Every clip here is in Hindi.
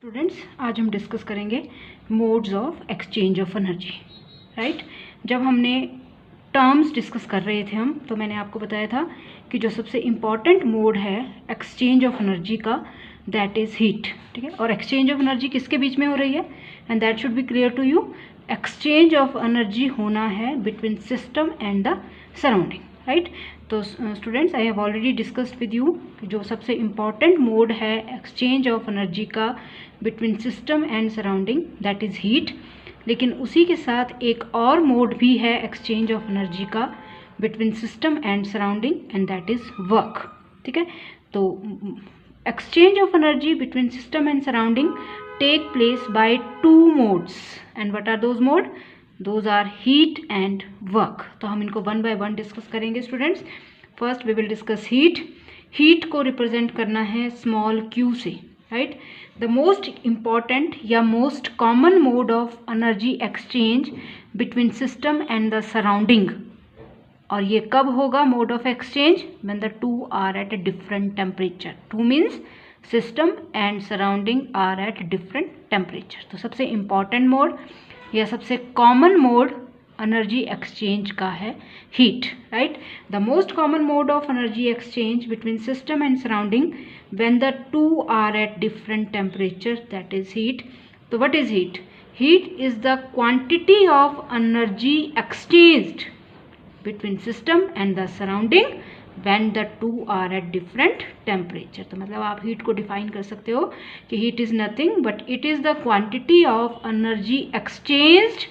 स्टूडेंट्स, आज हम डिस्कस करेंगे modes of exchange of energy. Right, जब हमने टर्म्स डिस्कस कर रहे थे तो मैंने आपको बताया था कि जो सबसे इम्पॉर्टेंट मोड है एक्सचेंज ऑफ एनर्जी का, दैट इज़ हीट। ठीक है, और एक्सचेंज ऑफ एनर्जी किसके बीच में हो रही है, and that should be clear to you. Exchange of energy होना है between system and the surrounding. Right, तो students, I have already discussed with you कि जो सबसे इम्पॉर्टेंट मोड है एक्सचेंज ऑफ एनर्जी का between system and surrounding, that is heat. लेकिन उसी के साथ एक और मोड भी है एक्सचेंज ऑफ एनर्जी का between system and surrounding, and that is work. ठीक है, तो exchange of energy between system and surrounding take place by two modes, and what are those mode? Those are heat and work. तो हम इनको वन बाय वन डिस्कस करेंगे students. First we will discuss heat. Heat को रिप्रेजेंट करना है स्मॉल क्यू से। राइट, द मोस्ट इम्पॉर्टेंट या most common mode of energy exchange between system and the surrounding. और ये कब होगा mode of exchange? When the two are at a different temperature. Two means system and surrounding are at different temperature. तो सबसे इम्पॉर्टेंट मोड या सबसे कॉमन मोड एनर्जी एक्सचेंज का है heat. Right, the most common mode of energy exchange between system and surrounding when the two are at different temperature, that is heat. So what is heat? Heat is the quantity of energy exchanged between system and the surrounding when the two are at different temperature. तो मतलब आप heat को define कर सकते हो कि heat is nothing but it is the quantity of energy exchanged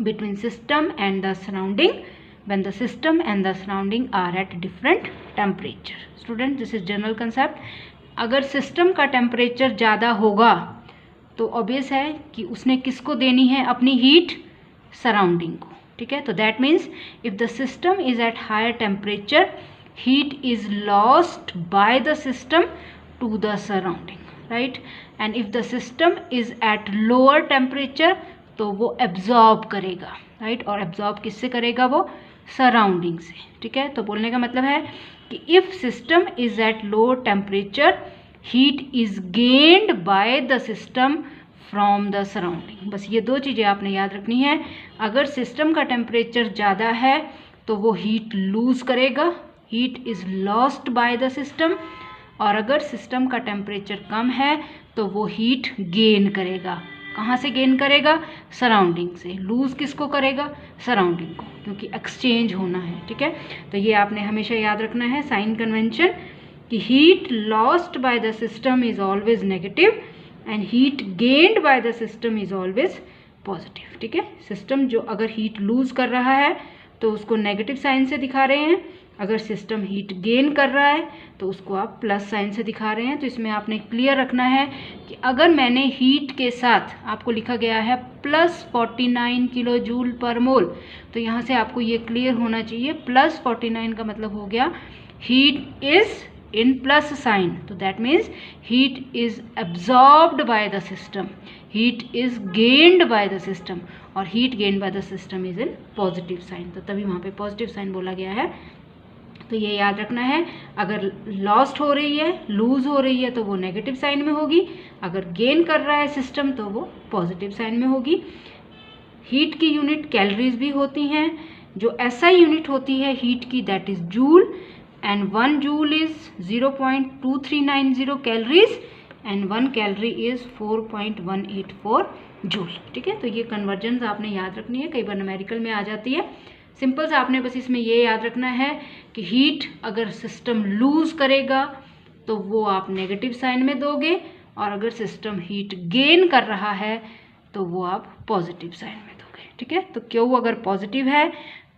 between system and the surrounding when the system and the surrounding are at different temperature. Student, this is general concept. अगर सिस्टम का टेम्परेचर ज़्यादा होगा तो ऑब्वियस है कि उसने किसको देनी है अपनी हीट? सराउंडिंग को। ठीक है, तो that means if the system is at higher temperature, heat is lost by the system to the surrounding. Right, and if the system is at lower temperature तो वो एब्जॉर्ब करेगा। राइट, और एब्जॉर्ब किससे करेगा? वो सराउंडिंग से। ठीक है, तो बोलने का मतलब है कि if system is at low temperature, heat is gained by the system from the surrounding. बस ये दो चीज़ें आपने याद रखनी है। अगर सिस्टम का टेम्परेचर ज़्यादा है तो वो हीट लूज करेगा, heat is lost by the system. और अगर सिस्टम का टेम्परेचर कम है तो वो हीट गेन करेगा। कहाँ से गेन करेगा? सराउंडिंग से। लूज किसको करेगा? सराउंडिंग को, क्योंकि एक्सचेंज होना है। ठीक है, तो ये आपने हमेशा याद रखना है साइन कन्वेंशन कि heat lost by the system is always negative and heat gained by the system is always positive. ठीक है, सिस्टम जो अगर हीट लूज कर रहा है तो उसको नेगेटिव साइन से दिखा रहे हैं, अगर सिस्टम हीट गेन कर रहा है तो उसको आप प्लस साइन से दिखा रहे हैं। तो इसमें आपने क्लियर रखना है कि अगर मैंने हीट के साथ आपको लिखा गया है प्लस 49 किलो जूल पर मोल, तो यहाँ से आपको ये क्लियर होना चाहिए प्लस 49 का मतलब हो गया heat is in plus sign, तो that means heat is absorbed by the system, heat is gained by the system, और heat gained by the system is in positive sign, तो तभी वहाँ पे पॉजिटिव साइन बोला गया है। तो ये याद रखना है, अगर लॉस्ट हो रही है, लूज हो रही है तो वो नेगेटिव साइन में होगी, अगर गेन कर रहा है सिस्टम तो वो पॉजिटिव साइन में होगी। हीट की यूनिट कैलोरीज भी होती हैं। जो एसआई यूनिट होती है हीट की, that is joule, and 1 joule is 0.2390 calories and 1 calorie is 4.184 joule. ठीक है, तो ये कन्वर्जन आपने याद रखनी है, कई बार न्यूमेरिकल में आ जाती है। सिंपल सा आपने बस इसमें ये याद रखना है कि हीट अगर सिस्टम लूज करेगा तो वो आप नेगेटिव साइन में दोगे, और अगर सिस्टम हीट गेन कर रहा है तो वो आप पॉजिटिव साइन में दोगे। ठीक है, तो क्यू अगर पॉजिटिव है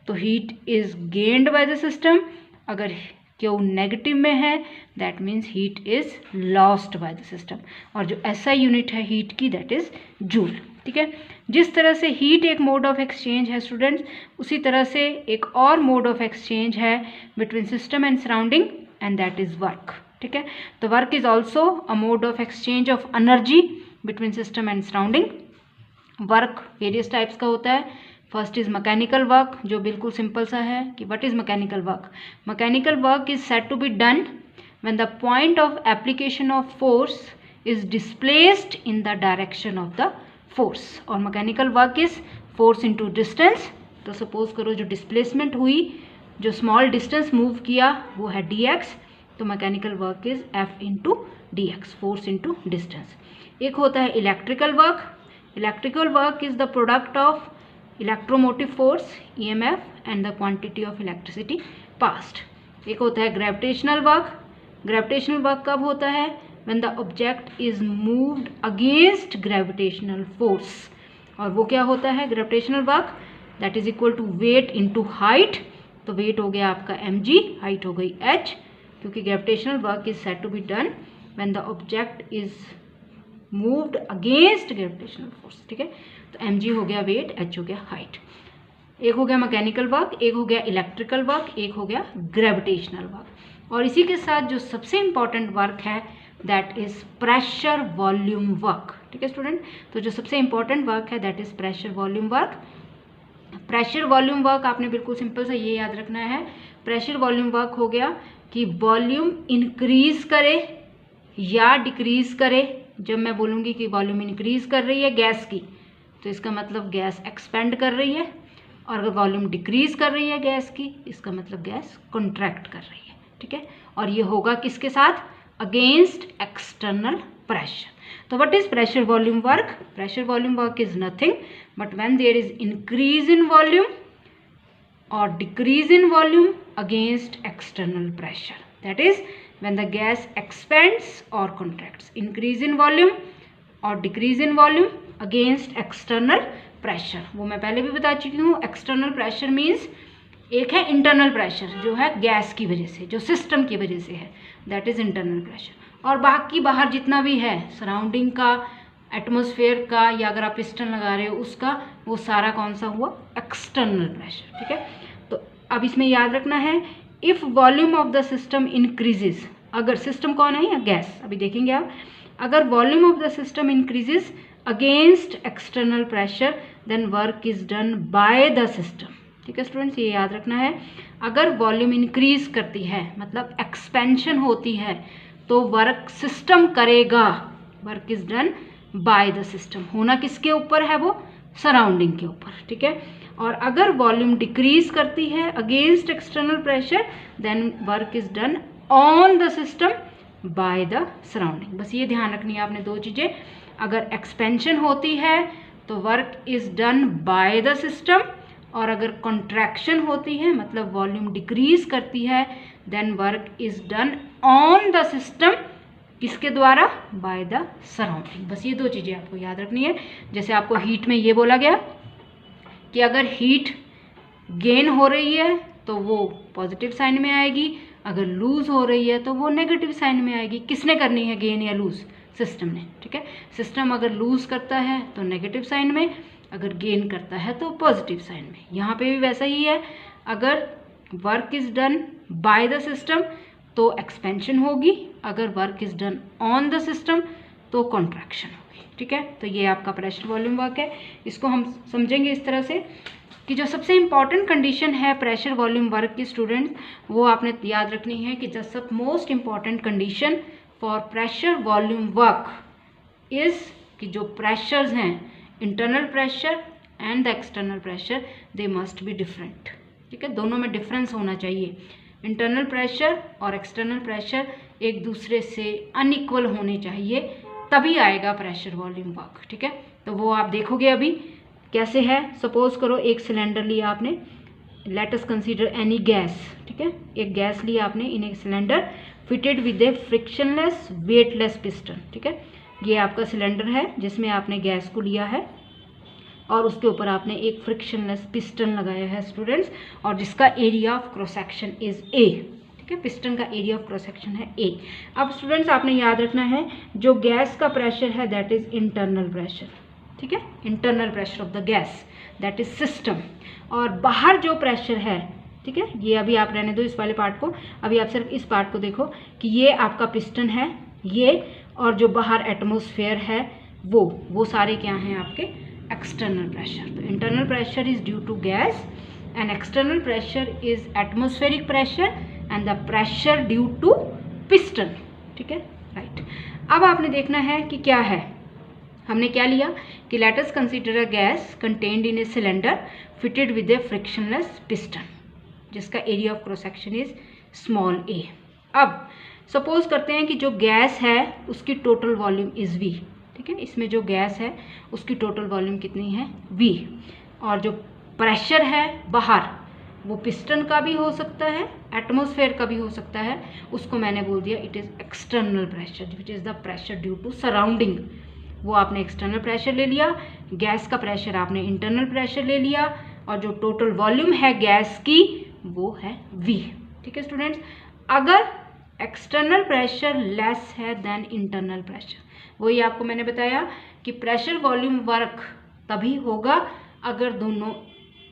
तो heat is gained by the system, अगर क्यू नेगेटिव में है that means heat is lost by the system, और जो एसआई यूनिट है हीट की, दैट इज जूल। ठीक है, जिस तरह से हीट एक मोड ऑफ एक्सचेंज है स्टूडेंट्स, उसी तरह से एक और मोड ऑफ एक्सचेंज है between system and surrounding, and that is work. ठीक है, तो work is also a mode of exchange of energy between system and surrounding. Work various types का होता है। फर्स्ट इज मैकेनिकल वर्क, जो बिल्कुल सिंपल सा है कि what is mechanical work? Mechanical work is said to be done when the point of application of force is displaced in the direction of the force, और mechanical work is force into distance. तो सपोज करो जो डिस्प्लेसमेंट हुई, जो स्मॉल डिस्टेंस मूव किया वो है dx, तो mechanical work is f into dx, force into distance. एक होता है electrical work. Electrical work is the product of electromotive force EMF and the quantity of electricity passed. एक होता है ग्रेविटेशनल वर्क। ग्रेविटेशनल वर्क कब होता है? When the object is moved against gravitational force, और वो क्या होता है gravitational work? That is equal to weight into height. तो वेट हो गया आपका mg, हाइट हो गई h, क्योंकि gravitational work is said to be done when the object is moved against gravitational force, ठीक है। तो mg हो गया वेट, h हो गया हाइट। एक हो गया मैकेनिकल वर्क, एक हो गया इलेक्ट्रिकल वर्क, एक हो गया ग्रेविटेशनल वर्क। और इसी के साथ जो सबसे इंपॉर्टेंट वर्क है that is pressure volume work, ठीक है स्टूडेंट। तो जो सबसे इंपॉर्टेंट वर्क है that is pressure volume work. Pressure volume work आपने बिल्कुल सिंपल सा ये याद रखना है। प्रेशर वॉल्यूम वर्क हो गया कि वॉल्यूम इंक्रीज करे या डिक्रीज करे। जब मैं बोलूँगी कि वॉल्यूम इंक्रीज कर रही है गैस की, तो इसका मतलब गैस एक्सपेंड कर रही है, और अगर वॉल्यूम डिक्रीज कर रही है गैस की, इसका मतलब गैस कॉन्ट्रैक्ट कर रही है, ठीक है। और ये होगा किसके साथ? Against external pressure. तो what is pressure volume work? Pressure volume work is nothing but when there is increase in volume or decrease in volume against external pressure. That is when the gas expands or contracts. Increase in volume or decrease in volume against external pressure. वो मैं पहले भी बता चुकी हूँ। एक्सटर्नल प्रेशर मीन्स एक है इंटरनल प्रेशर जो है गैस की वजह से, जो सिस्टम की वजह से है, दैट इज इंटरनल प्रेशर। और बाकी बाहर जितना भी है सराउंडिंग का, एटमॉस्फेयर का, या अगर आप पिस्टन लगा रहे हो उसका, वो सारा कौन सा हुआ? एक्सटर्नल प्रेशर, ठीक है। तो अब इसमें याद रखना है if volume of the system increases, अगर सिस्टम कौन है? या गैस, अभी देखेंगे आप। अगर volume of the system increases against external pressure then work is done by the system, ठीक है स्टूडेंट्स, ये याद रखना है। अगर वॉल्यूम इंक्रीज करती है मतलब एक्सपेंशन होती है, तो वर्क सिस्टम करेगा। Work is done by the system. होना किसके ऊपर है? वो सराउंडिंग के ऊपर, ठीक है। और अगर वॉल्यूम डिक्रीज करती है against external pressure then work is done on the system by the surrounding. बस ये ध्यान रखनी है आपने दो चीजें। अगर एक्सपेंशन होती है तो work is done by the system, और अगर कॉन्ट्रैक्शन होती है मतलब वॉल्यूम डिक्रीज करती है then work is done on the system, किसके द्वारा? By the surrounding. बस ये दो चीज़ें आपको याद रखनी है। जैसे आपको हीट में ये बोला गया कि अगर हीट गेन हो रही है तो वो पॉजिटिव साइन में आएगी, अगर लूज हो रही है तो वो नेगेटिव साइन में आएगी। किसने करनी है गेन या लूज? सिस्टम ने, ठीक है। सिस्टम अगर लूज करता है तो नेगेटिव साइन में, अगर गेन करता है तो पॉजिटिव साइन में। यहाँ पे भी वैसा ही है। अगर work is done by the system तो एक्सपेंशन होगी, अगर work is done on the system तो कॉन्ट्रैक्शन होगी, ठीक है। तो ये आपका प्रेशर वॉल्यूम वर्क है। इसको हम समझेंगे इस तरह से कि जो सबसे इम्पॉर्टेंट कंडीशन है प्रेशर वॉल्यूम वर्क की स्टूडेंट, वो आपने याद रखनी है कि the sub most important condition for pressure volume work is कि जो प्रेशर्स हैं, internal pressure and the external pressure, they must be different, ठीक है। दोनों में डिफरेंस होना चाहिए। इंटरनल प्रेशर और एक्सटर्नल प्रेशर एक दूसरे से अनइक्वल होने चाहिए, तभी आएगा प्रेशर वॉल्यूम वर्क, ठीक है। तो वो आप देखोगे अभी कैसे है। सपोज करो एक सिलेंडर लिया आपने, late us consider any gas, ठीक है। एक गैस लिया आपने इन एक cylinder fitted with a frictionless weightless piston, ठीक है। ये आपका सिलेंडर है जिसमें आपने गैस को लिया है और उसके ऊपर आपने एक फ्रिक्शनलेस पिस्टन लगाया है स्टूडेंट्स, और जिसका area of cross section is ए, ठीक है। पिस्टन का एरिया ऑफ क्रॉस सेक्शन है ए। अब स्टूडेंट्स आपने याद रखना है जो गैस का प्रेशर है दैट इज इंटरनल प्रेशर, ठीक है। Internal pressure of the gas that is system. और बाहर जो प्रेशर है, ठीक है, ये अभी आप रहने दो इस वाले पार्ट को, अभी आप सिर्फ इस पार्ट को देखो कि ये आपका पिस्टन है ये, और जो बाहर एटमॉस्फेयर है वो सारे क्या हैं आपके एक्सटर्नल प्रेशर। तो internal pressure is due to gas and external pressure is atmospheric pressure and the pressure due to piston, ठीक है, राइट। अब आपने देखना है कि क्या है। हमने क्या लिया कि let us consider a gas contained in a cylinder fitted with a frictionless piston जिसका area of cross section is small A. अब सपोज करते हैं कि जो गैस है उसकी टोटल वॉल्यूम इज वी, ठीक है, इसमें जो गैस है उसकी टोटल वॉल्यूम कितनी है वी, और जो प्रेशर है बाहर वो पिस्टन का भी हो सकता है, एटमॉस्फेयर का भी हो सकता है, उसको मैंने बोल दिया it is external pressure which is the pressure due to surrounding. वो आपने एक्सटर्नल प्रेशर ले लिया, गैस का प्रेशर आपने इंटरनल प्रेशर ले लिया, और जो टोटल वॉल्यूम है गैस की वो है वी। ठीक है स्टूडेंट्स, अगर एक्सटर्नल प्रेशर लेस है देन इंटरनल प्रेशर, वही आपको मैंने बताया कि प्रेशर वॉल्यूम वर्क तभी होगा अगर दोनों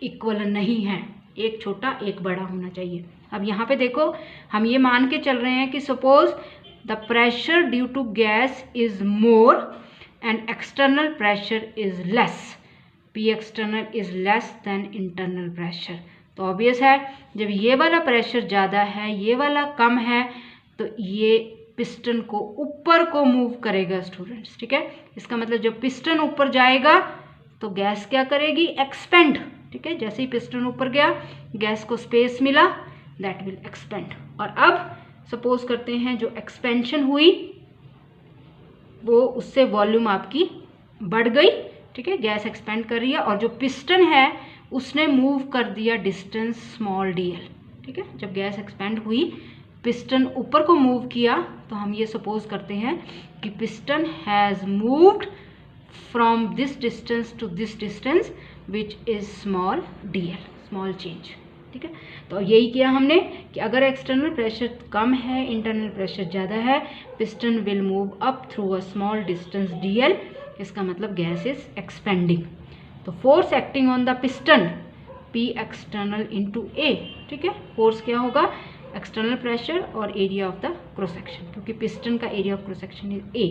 इक्वल नहीं हैं, एक छोटा एक बड़ा होना चाहिए। अब यहाँ पे देखो हम ये मान के चल रहे हैं कि suppose the pressure due to gas is more and external pressure is less, P external is less than internal pressure. तो ऑब्वियस है जब ये वाला प्रेशर ज़्यादा है ये वाला कम है तो ये पिस्टन को ऊपर को मूव करेगा स्टूडेंट्स। ठीक है, इसका मतलब जब पिस्टन ऊपर जाएगा तो गैस क्या करेगी एक्सपेंड। ठीक है, जैसे ही पिस्टन ऊपर गया गैस को स्पेस मिला दैट विल एक्सपेंड। और अब सपोज करते हैं जो एक्सपेंशन हुई वो उससे वॉल्यूम आपकी बढ़ गई। ठीक है, गैस एक्सपेंड कर रही है और जो पिस्टन है उसने मूव कर दिया डिस्टेंस स्मॉल डी एल। ठीक है, जब गैस एक्सपेंड हुई पिस्टन ऊपर को मूव किया तो हम ये सपोज करते हैं कि piston has moved from this distance to this distance which is small d l, small change. ठीक है, तो यही किया हमने कि अगर एक्सटर्नल प्रेशर कम है इंटरनल प्रेशर ज़्यादा है piston will move up through a small distance D L, इसका मतलब गैस इज एक्सपेंडिंग। तो force acting on the piston P external into A. ठीक है, फोर्स क्या होगा एक्सटर्नल प्रेशर और area of the cross section, क्योंकि पिस्टन का area of cross section is A.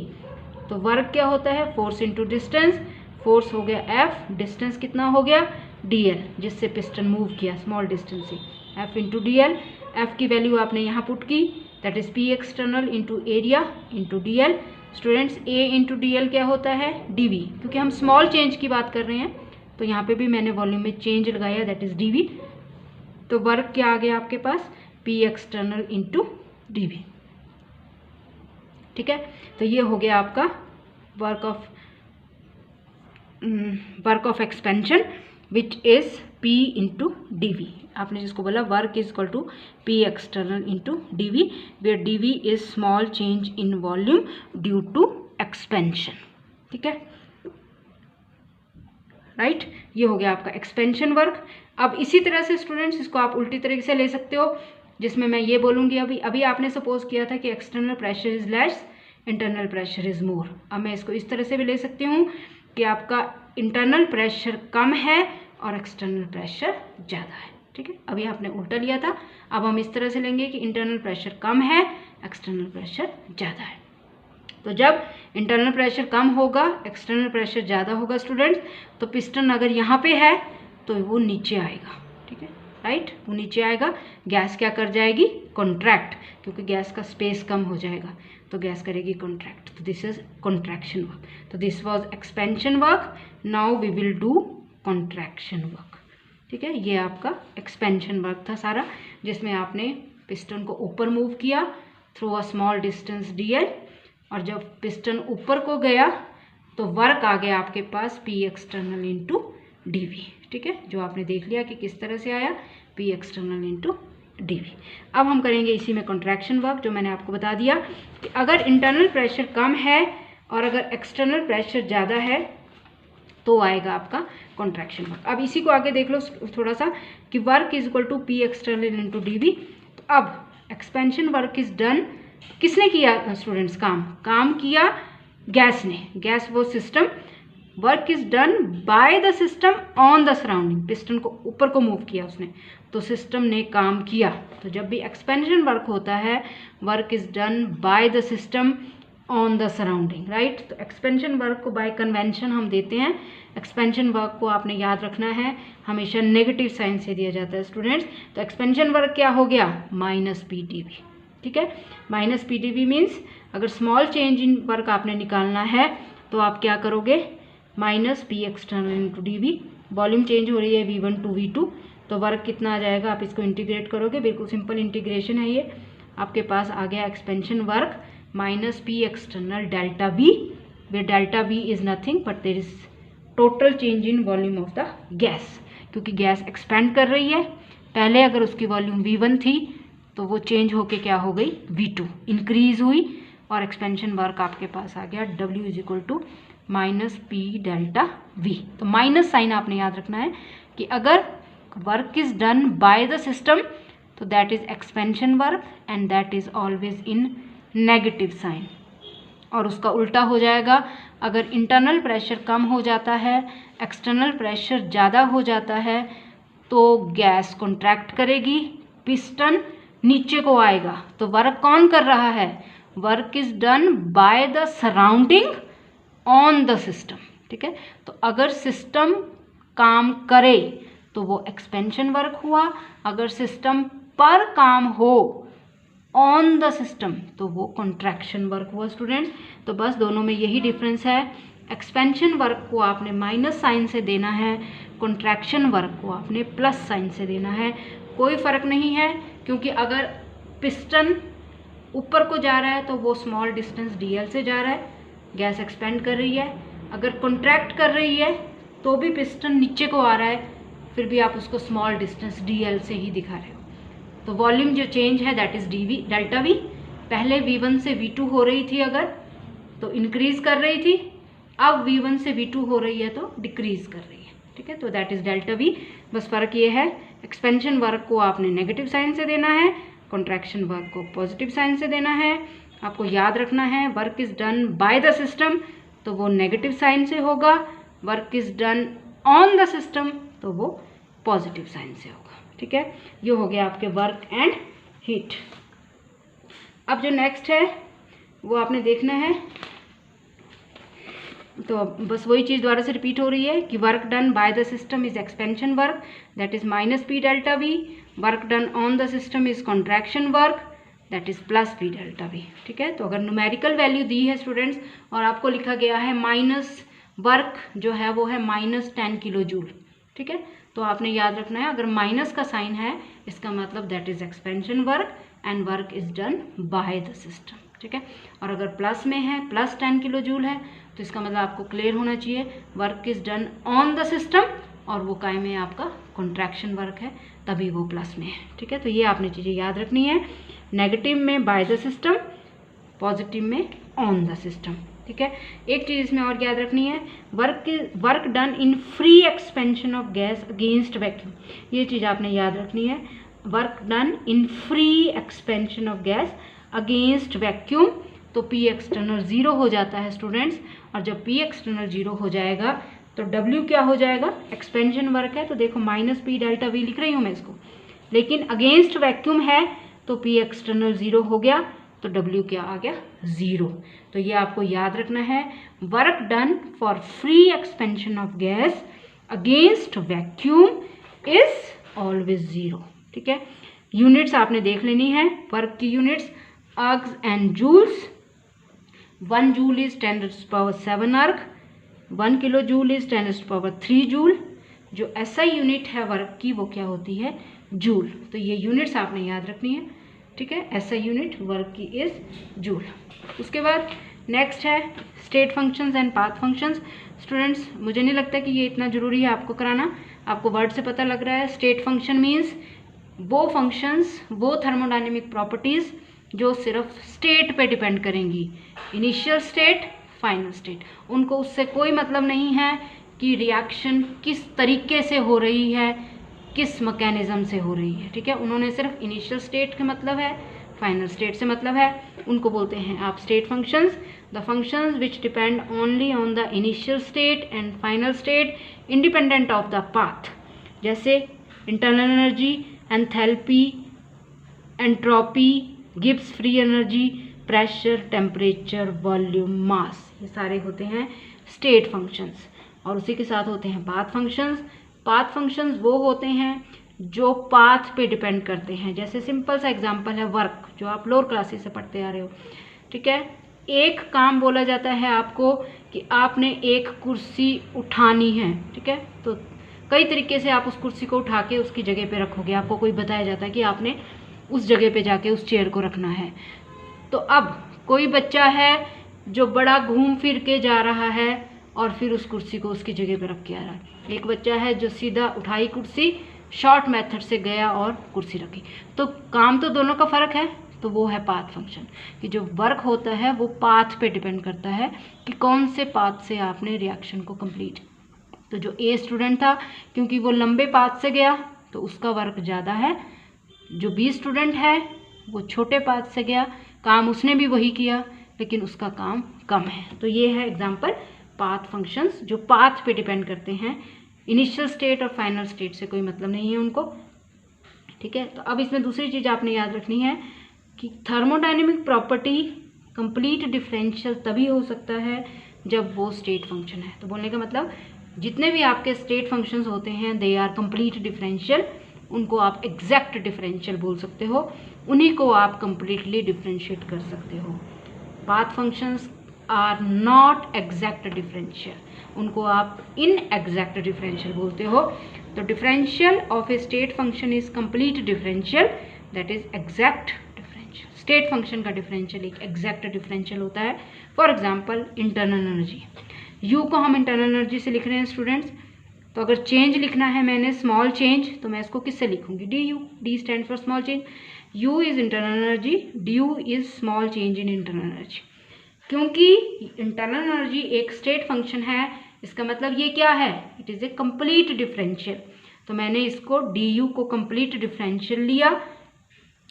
तो वर्क क्या होता है फोर्स इंटू डिस्टेंस, फोर्स हो गया एफ, डिस्टेंस कितना हो गया डी एल जिससे पिस्टन मूव किया स्मॉल डिस्टेंस से, F into D L. F की वैल्यू आपने यहाँ पुट की that is P external into area into D L. Students A into D L क्या होता है डी वी, क्योंकि हम स्मॉल चेंज की बात कर रहे हैं तो यहाँ पे भी मैंने वॉल्यूम में चेंज लगाया दैट इज डी वी। तो वर्क क्या आ गया आपके पास P external into D V. ठीक है, तो ये हो गया आपका work of expansion which is P into D V. आपने जिसको बोला work is equal to P external into D V, where D V is small change in volume due to expansion. ठीक है, राइट, ये हो गया आपका एक्सपेंशन वर्क। अब इसी तरह से स्टूडेंट्स इसको आप उल्टी तरीके से ले सकते हो, जिसमें मैं ये बोलूँगी अभी आपने सपोज किया था कि external pressure is less internal pressure is more. अब मैं इसको इस तरह से भी ले सकती हूँ कि आपका इंटरनल प्रेशर कम है और एक्सटर्नल प्रेशर ज़्यादा है। ठीक है, अभी आपने उल्टा लिया था, अब हम इस तरह से लेंगे कि इंटरनल प्रेशर कम है एक्सटर्नल प्रेशर ज़्यादा है। तो जब इंटरनल प्रेशर कम होगा एक्सटर्नल प्रेशर ज़्यादा होगा स्टूडेंट्स, तो पिस्टन अगर यहाँ पे है तो वो नीचे आएगा। ठीक है, राइट, वो नीचे आएगा, गैस क्या कर जाएगी कॉन्ट्रैक्ट, क्योंकि गैस का स्पेस कम हो जाएगा तो गैस करेगी कॉन्ट्रैक्ट। तो दिस इज कॉन्ट्रैक्शन वर्क। तो this was expansion work, now we will do contraction work. ठीक है, ये आपका एक्सपेंशन वर्क था सारा, जिसमें आपने पिस्टन को ऊपर मूव किया through a small distance D L, और जब पिस्टन ऊपर को गया तो वर्क आ गया आपके पास P external into D V. ठीक है, जो आपने देख लिया कि किस तरह से आया P external into D V. अब हम करेंगे इसी में कॉन्ट्रैक्शन वर्क, जो मैंने आपको बता दिया कि अगर इंटरनल प्रेशर कम है और अगर एक्सटर्नल प्रेशर ज़्यादा है तो आएगा आपका कॉन्ट्रैक्शन वर्क। अब इसी को आगे देख लो थोड़ा सा कि work is equal to P external into D V. तो अब एक्सपेंशन वर्क इज डन, किसने किया स्टूडेंट्स काम किया गैस ने, गैस वो system, work is done by the system on the surrounding, piston को ऊपर को मूव किया उसने तो सिस्टम ने काम किया। तो जब भी एक्सपेंशन वर्क होता है work is done by the system on the surrounding, right. तो एक्सपेंशन वर्क को बाय कन्वेंशन हम देते हैं, एक्सपेंशन वर्क को आपने याद रखना है हमेशा नेगेटिव साइन से दिया जाता है स्टूडेंट्स। तो एक्सपेंशन वर्क क्या हो गया माइनस पी डी वी। ठीक है, minus P d V means अगर स्मॉल चेंज इन वर्क आपने निकालना है तो आप क्या करोगे, minus P external into D V. Volume change हो रही है V1 टू V2, तो वर्क कितना आ जाएगा, आप इसको इंटीग्रेट करोगे, बिल्कुल सिंपल इंटीग्रेशन है ये। आपके पास आ गया expansion work minus P external delta V, where delta V is nothing but there is total change in volume of the gas, क्योंकि गैस एक्सपेंड कर रही है। पहले अगर उसकी वॉल्यूम V1 थी तो वो चेंज होके क्या हो गई, V2 इंक्रीज हुई, और एक्सपेंशन वर्क आपके पास आ गया W is equal to minus P delta V. तो माइनस साइन आपने याद रखना है कि अगर work is done by the system तो that is expansion work and that is always in negative sign. और उसका उल्टा हो जाएगा, अगर इंटरनल प्रेशर कम हो जाता है, एक्सटर्नल प्रेशर ज़्यादा हो जाता है, तो गैस कॉन्ट्रैक्ट करेगी, पिस्टन नीचे को आएगा। तो वर्क कौन कर रहा है, work is done by the surrounding on the system. ठीक है, तो अगर सिस्टम काम करे तो वो एक्सपेंशन वर्क हुआ, अगर सिस्टम पर काम हो ऑन द सिस्टम तो वो कॉन्ट्रैक्शन वर्क हुआ स्टूडेंट्स। तो बस दोनों में यही डिफरेंस है, एक्सपेंशन वर्क को आपने माइनस साइन से देना है, कॉन्ट्रैक्शन वर्क को आपने प्लस साइन से देना है। कोई फ़र्क नहीं है, क्योंकि अगर पिस्टन ऊपर को जा रहा है तो वो स्मॉल डिस्टेंस DL से जा रहा है, गैस एक्सपेंड कर रही है। अगर कॉन्ट्रैक्ट कर रही है तो भी पिस्टन नीचे को आ रहा है, फिर भी आप उसको स्मॉल डिस्टेंस DL से ही दिखा रहे हो। तो वॉल्यूम जो चेंज है that is DV delta V। पहले V1 से V2 हो रही थी अगर तो इंक्रीज कर रही थी, अब V1 से V2 हो रही है तो डिक्रीज कर रही है। ठीक है, तो दैट इज डेल्टा V। बस फ़र्क ये है, एक्सपेंशन वर्क को आपने नेगेटिव साइन से देना है, कॉन्ट्रैक्शन वर्क को पॉजिटिव साइन से देना है। आपको याद रखना है, work is done by the system तो वो नेगेटिव साइन से होगा, work is done on the system तो वो पॉजिटिव साइन से होगा। ठीक है, ये हो गया आपके वर्क एंड हीट। अब जो नेक्स्ट है वो आपने देखना है, तो बस वही चीज़ दोबारा से रिपीट हो रही है कि work done by the system is expansion work that is minus P delta we, work done on the system is contraction work that is plus P delta we. ठीक है, तो अगर न्यूमेरिकल वैल्यू दी है स्टूडेंट्स और आपको लिखा गया है माइनस वर्क जो है वो है -10 किलो जूल। ठीक है, तो आपने याद रखना है, अगर माइनस का साइन है इसका मतलब that is expansion work and work is done by the system. ठीक है, और अगर प्लस में है +10 किलो जूल है तो इसका मतलब आपको क्लियर होना चाहिए work is done on the system, और वो काय में आपका कॉन्ट्रैक्शन वर्क है तभी वो प्लस में है। ठीक है, तो ये आपने चीज़ें याद रखनी है, नेगेटिव में बाय द सिस्टम, पॉजिटिव में ऑन द सिस्टम। ठीक है, एक चीज़ इसमें और याद रखनी है, work done in free expansion of gas against vacuum. ये चीज़ आपने याद रखनी है, work done in free expansion of gas against vacuum. तो P एक्सटर्नल 0 हो जाता है स्टूडेंट्स, और जब P एक्सटर्नल 0 हो जाएगा तो W क्या हो जाएगा, एक्सपेंशन वर्क है तो देखो माइनस पी डेल्टा वी लिख रही हूँ मैं इसको, लेकिन अगेंस्ट वैक्यूम है तो P एक्सटर्नल 0 हो गया तो W क्या आ गया, 0। तो ये आपको याद रखना है, work done for free expansion of gas against vacuum is always 0। ठीक है, यूनिट्स आपने देख लेनी है, वर्क की units ergs and joules. 1 joule is 10⁻7 erg, 1 kilojoule is 10⁻3 joule. जो SI यूनिट है वर्क की वो क्या होती है, जूल। तो ये यूनिट्स आपने याद रखनी है। ठीक है, SI यूनिट वर्क की इज जूल। उसके बाद नेक्स्ट है state functions and path functions. Students मुझे नहीं लगता कि ये इतना ज़रूरी है आपको कराना, आपको वर्ड से पता लग रहा है। स्टेट फंक्शन मीन्स वो फंक्शंस, वो थर्मोडायनेमिक प्रॉपर्टीज़ जो सिर्फ स्टेट पे डिपेंड करेंगी, इनिशियल स्टेट, फाइनल स्टेट। उनको उससे कोई मतलब नहीं है कि रिएक्शन किस तरीके से हो रही है, किस मैकेनिज्म से हो रही है। ठीक है, उन्होंने सिर्फ इनिशियल स्टेट का मतलब है, फाइनल स्टेट से मतलब है, उनको बोलते हैं आप state functions. The functions which depend only on the initial state and final state independent of the path, जैसे internal energy, enthalpy, entropy, Gibbs free energy, pressure, temperature, volume, mass, ये सारे होते हैं स्टेट फंक्शंस। और उसी के साथ होते हैं पाथ फंक्शंस। पाथ फंक्शंस वो होते हैं जो पाथ पे डिपेंड करते हैं, जैसे सिंपल सा एग्जांपल है वर्क, जो आप लोअर क्लासेस से पढ़ते आ रहे हो। ठीक है, एक काम बोला जाता है आपको कि आपने एक कुर्सी उठानी है, ठीक है। तो कई तरीके से आप उस कुर्सी को उठा के उसकी जगह पे रखोगे, आपको कोई बताया जाता है कि आपने उस जगह पे जाके उस चेयर को रखना है। तो अब कोई बच्चा है जो बड़ा घूम फिर के जा रहा है और फिर उस कुर्सी को उसकी जगह पे रख के आ रहा है। एक बच्चा है जो सीधा उठाई कुर्सी, शॉर्ट मेथड से गया और कुर्सी रखी। तो काम तो दोनों का फ़र्क है, तो वो है पाथ फंक्शन कि जो वर्क होता है वो पाथ पे डिपेंड करता है कि कौन से पाथ से आपने रिएक्शन को कंप्लीट। तो जो ए स्टूडेंट था, क्योंकि वो लंबे पाथ से गया तो उसका वर्क ज़्यादा है। जो बी स्टूडेंट है वो छोटे पाथ से गया, काम उसने भी वही किया लेकिन उसका काम कम है। तो ये है एग्जाम्पल पाथ फंक्शंस जो पाथ पे डिपेंड करते हैं। इनिशियल स्टेट और फाइनल स्टेट से कोई मतलब नहीं है उनको, ठीक है। तो अब इसमें दूसरी चीज़ आपने याद रखनी है कि थर्मोडायनेमिक प्रॉपर्टी कंप्लीट डिफरेंशियल तभी हो सकता है जब वो स्टेट फंक्शन है। तो बोलने का मतलब जितने भी आपके स्टेट फंक्शंस होते हैं दे आर कंप्लीट डिफरेंशियल, उनको आप एग्जैक्ट डिफरेंशियल बोल सकते हो, उन्हीं को आप कंप्लीटली डिफरेंशिएट कर सकते हो। Path functions are not exact differential, उनको आप इनएग्जैक्ट डिफरेंशियल बोलते हो। तो differential of a state function is complete differential, that is exact differential. State function का डिफरेंशियल एक एग्जैक्ट डिफरेंशियल होता है। For example internal energy, U को हम इंटरनल एनर्जी से लिख रहे हैं स्टूडेंट्स। तो अगर चेंज लिखना है मैंने स्मॉल चेंज, तो मैं इसको किससे लिखूंगी, D you. D stand for small change, you is internal energy, D you is small change in internal energy. क्योंकि इंटरनल एनर्जी एक स्टेट फंक्शन है, इसका मतलब ये क्या है, it is a complete differential. तो मैंने इसको डी यू को कंप्लीट डिफरेंशियल लिया,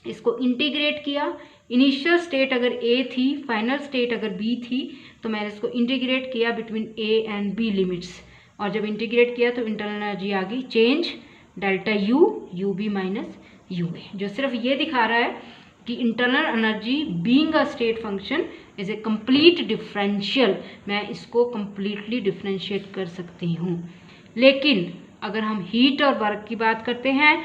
इसको इंटीग्रेट किया। इनिशियल स्टेट अगर ए थी, फाइनल स्टेट अगर बी थी, तो मैंने इसको इंटीग्रेट किया between A and B limits, और जब इंटीग्रेट किया तो इंटरनल एनर्जी आ गई change delta U, U B minus U A, जो सिर्फ ये दिखा रहा है कि internal energy being a state function is a complete differential, मैं इसको कंप्लीटली डिफरेंशिएट कर सकती हूँ। लेकिन अगर हम हीट और वर्क की बात करते हैं,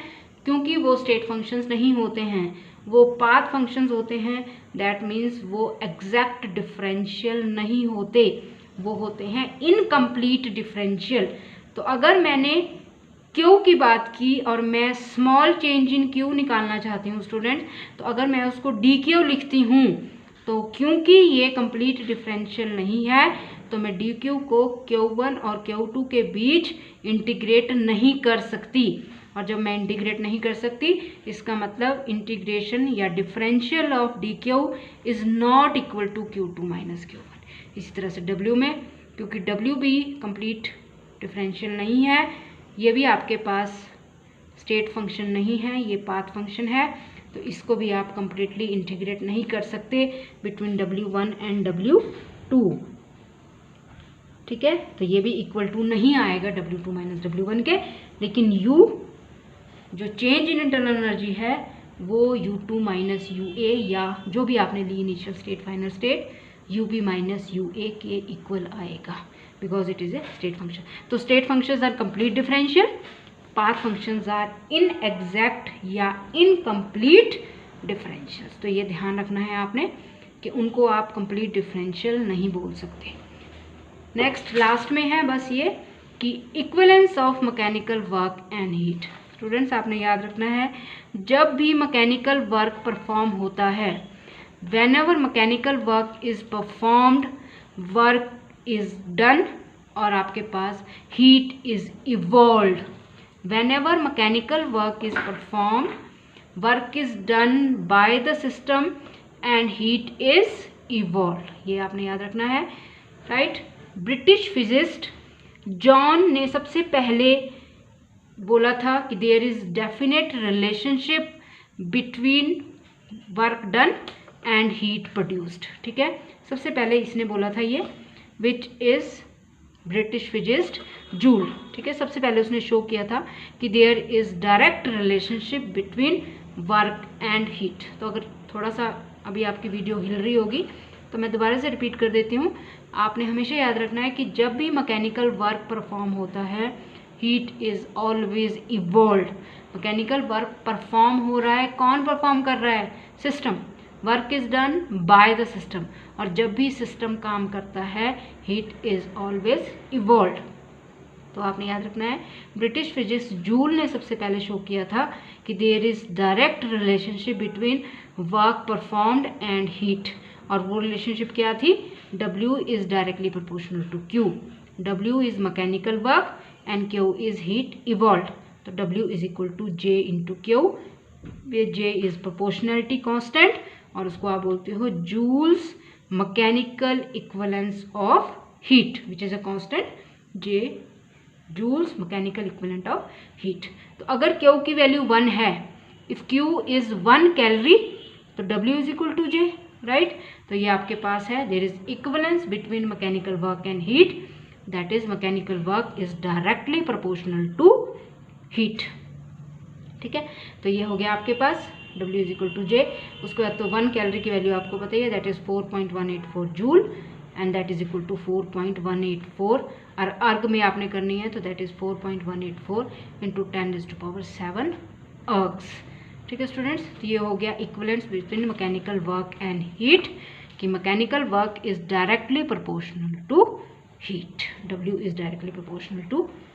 क्योंकि वो स्टेट फंक्शंस नहीं होते हैं, वो पाथ फंक्शंस होते हैं, दैट मीन्स वो एग्जैक्ट डिफरेंशियल नहीं होते, वो होते हैं इनकम्प्लीट डिफरेंशियल। तो अगर मैंने क्यू की बात की और मैं स्मॉल चेंज इन क्यू निकालना चाहती हूँ स्टूडेंट, तो अगर मैं उसको डी क्यू लिखती हूँ, तो क्योंकि ये कंप्लीट डिफरेंशियल नहीं है, तो मैं डी क्यू को Q1 और Q2 के बीच इंटीग्रेट नहीं कर सकती। और जब मैं इंटीग्रेट नहीं कर सकती, इसका मतलब इंटीग्रेशन या differential of d q is not equal to Q2 minus Q1। इसी तरह से W में, क्योंकि W भी कंप्लीट डिफरेंशियल नहीं है, ये भी आपके पास स्टेट फंक्शन नहीं है, ये पाथ फंक्शन है, तो इसको भी आप कंप्लीटली इंटीग्रेट नहीं कर सकते बिटवीन W1 एंड W2, ठीक है। तो ये भी इक्वल टू नहीं आएगा W2 माइनस W1 के। लेकिन U जो चेंज इन इंटरनल एनर्जी है वो U2 माइनस UA, या जो भी आपने ली initial state final state, UB minus UA के इक्वल आएगा, because it is a state function. तो state functions are complete differential, path functions are inexact या इनकम्प्लीट डिफरेंशियल। तो ये ध्यान रखना है आपने कि उनको आप कंप्लीट डिफरेंशियल नहीं बोल सकते। नेक्स्ट लास्ट में है बस ये कि equivalence of mechanical work and heat. Students आपने याद रखना है, जब भी मैकेनिकल वर्क परफॉर्म होता है, whenever mechanical work is performed, work is done, और आपके पास heat is evolved। whenever mechanical work is performed, work is done by the system and heat is evolved। ये आपने याद रखना है, राइट। ब्रिटिश फिजिस्ट जॉन ने सबसे पहले बोला था कि there is definite relationship between work done and heat produced, ठीक है। सबसे पहले इसने बोला था ये, which is British physicist Joule, ठीक है। सबसे पहले उसने शो किया था कि there is direct relationship between work and heat. तो अगर थोड़ा सा अभी आपकी वीडियो हिल रही होगी तो मैं दोबारा से रिपीट कर देती हूँ। आपने हमेशा याद रखना है कि जब भी मैकेनिकल वर्क परफॉर्म होता है, heat is always evolved. Mechanical work perform हो रहा है, कौन परफॉर्म कर रहा है, system. Work is done by the system, और जब भी सिस्टम काम करता है हीट इज ऑलवेज इवॉल्व। तो आपने याद रखना है, ब्रिटिश फिजिक्स जूल ने सबसे पहले शो किया था कि there is direct relationship between work performed and heat, और वो रिलेशनशिप क्या थी, W is directly proportional to Q। W is mechanical work and Q is heat evolve, तो W is equal to J into Q, J is proportionality constant, और उसको आप बोलते हो Joule's mechanical equivalence of heat which is a constant J, Joule's mechanical equivalent of heat. तो अगर Q की वैल्यू 1 है, इफ Q इज 1 कैलोरी, तो W is equal to J, right. तो ये आपके पास है, there is equivalence between mechanical work and heat, that is mechanical work is directly proportional to heat. ठीक है, तो ये हो गया आपके पास W is equal to J। उसके बाद तो 1 कैलोरी की वैल्यू आपको बताइए, that is 4.184 joule, and that is equal to 4.184, और अर्ग में आपने करनी है तो दैट इज 4.184 इंटू 10⁻⁷ अर्ग्स। ठीक है स्टूडेंट्स, तो ये हो गया equivalence between mechanical work and heat, कि mechanical work is directly proportional to heat, W is directly proportional to